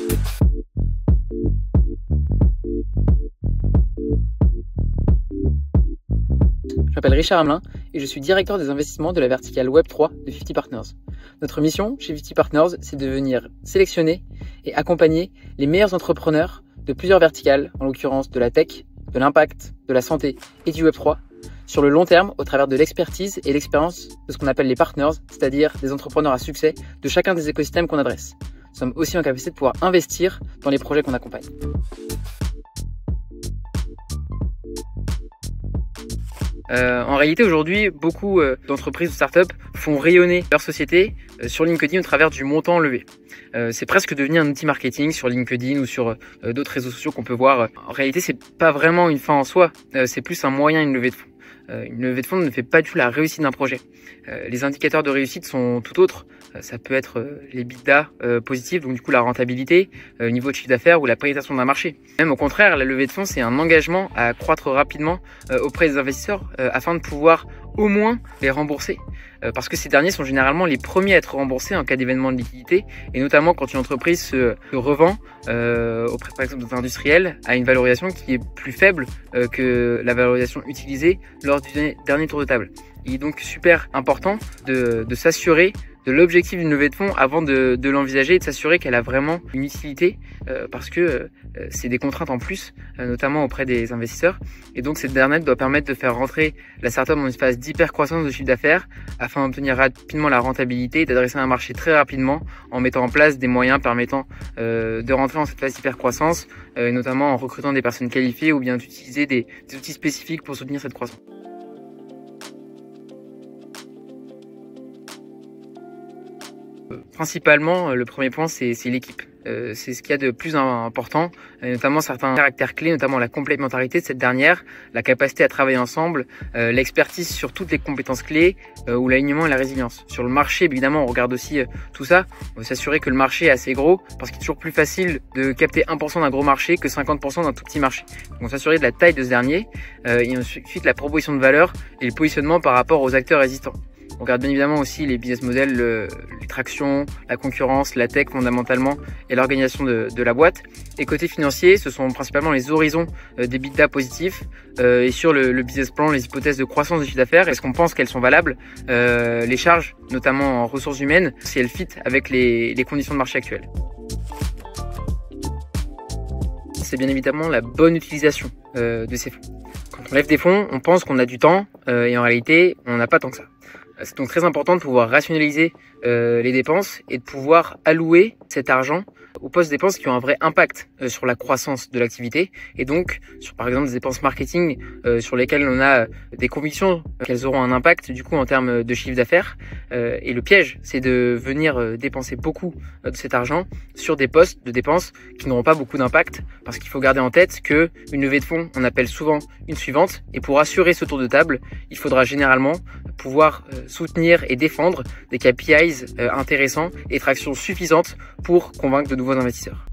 Je m'appelle Richard Hamelin et je suis directeur des investissements de la verticale Web3 de 50 Partners. Notre mission chez 50 Partners, c'est de venir sélectionner et accompagner les meilleurs entrepreneurs de plusieurs verticales, en l'occurrence de la tech, de l'impact, de la santé et du Web3, sur le long terme au travers de l'expertise et l'expérience de ce qu'on appelle les partners, c'est-à-dire des entrepreneurs à succès de chacun des écosystèmes qu'on adresse. Nous sommes aussi en capacité de pouvoir investir dans les projets qu'on accompagne. En réalité, aujourd'hui, beaucoup d'entreprises ou startups font rayonner leur société sur LinkedIn au travers du montant levé. C'est presque devenu un outil marketing sur LinkedIn ou sur d'autres réseaux sociaux qu'on peut voir. En réalité, c'est pas vraiment une fin en soi, c'est plus un moyen, une levée de fonds. Une levée de fonds ne fait pas du tout la réussite d'un projet. Les indicateurs de réussite sont tout autres. Ça peut être les EBITDA positifs, donc du coup la rentabilité, le niveau de chiffre d'affaires ou la pénétration d'un marché. Même au contraire, la levée de fonds, c'est un engagement à croître rapidement auprès des investisseurs afin de pouvoir au moins les rembourser. Parce que ces derniers sont généralement les premiers à être remboursés en cas d'événement de liquidité, et notamment quand une entreprise se revend auprès par exemple d'industriels à une valorisation qui est plus faible que la valorisation utilisée lors du dernier tour de table. Il est donc super important de s'assurer de l'objectif d'une levée de fonds avant de l'envisager et de s'assurer qu'elle a vraiment une utilité parce que c'est des contraintes en plus, notamment auprès des investisseurs. Et donc cette dernière doit permettre de faire rentrer la startup dans une phase d'hyper-croissance de chiffre d'affaires afin d'obtenir rapidement la rentabilité et d'adresser un marché très rapidement en mettant en place des moyens permettant de rentrer dans cette phase d'hyper-croissance, notamment en recrutant des personnes qualifiées ou bien d'utiliser des outils spécifiques pour soutenir cette croissance. Principalement, le premier point, c'est l'équipe. C'est ce qu'il y a de plus important, notamment certains caractères clés, notamment la complémentarité de cette dernière, la capacité à travailler ensemble, l'expertise sur toutes les compétences clés, ou l'alignement et la résilience. Sur le marché, évidemment, on regarde aussi tout ça. On veut s'assurer que le marché est assez gros, parce qu'il est toujours plus facile de capter 1% d'un gros marché que 50% d'un tout petit marché. Donc, on veut s'assurer de la taille de ce dernier, et ensuite la proposition de valeur et le positionnement par rapport aux acteurs existants. On regarde bien évidemment aussi les business models, les tractions, la concurrence, la tech fondamentalement et l'organisation de la boîte. Et côté financier, ce sont principalement les horizons d'EBITDA positifs et sur le business plan, les hypothèses de croissance de chiffre d'affaires. Est-ce qu'on pense qu'elles sont valables, les charges, notamment en ressources humaines, si elles fit avec les conditions de marché actuelles. C'est bien évidemment la bonne utilisation de ces fonds. Quand on lève des fonds, on pense qu'on a du temps et en réalité, on n'a pas tant que ça. C'est donc très important de pouvoir rationaliser les dépenses et de pouvoir allouer cet argent aux postes de dépenses qui ont un vrai impact sur la croissance de l'activité et donc sur par exemple des dépenses marketing sur lesquelles on a des convictions qu'elles auront un impact du coup en termes de chiffre d'affaires et le piège c'est de venir dépenser beaucoup de cet argent sur des postes de dépenses qui n'auront pas beaucoup d'impact parce qu'il faut garder en tête que une levée de fonds on appelle souvent une suivante et pour assurer ce tour de table il faudra généralement pouvoir soutenir et défendre des KPIs intéressants et tractions suffisantes pour convaincre de nouveaux investisseurs.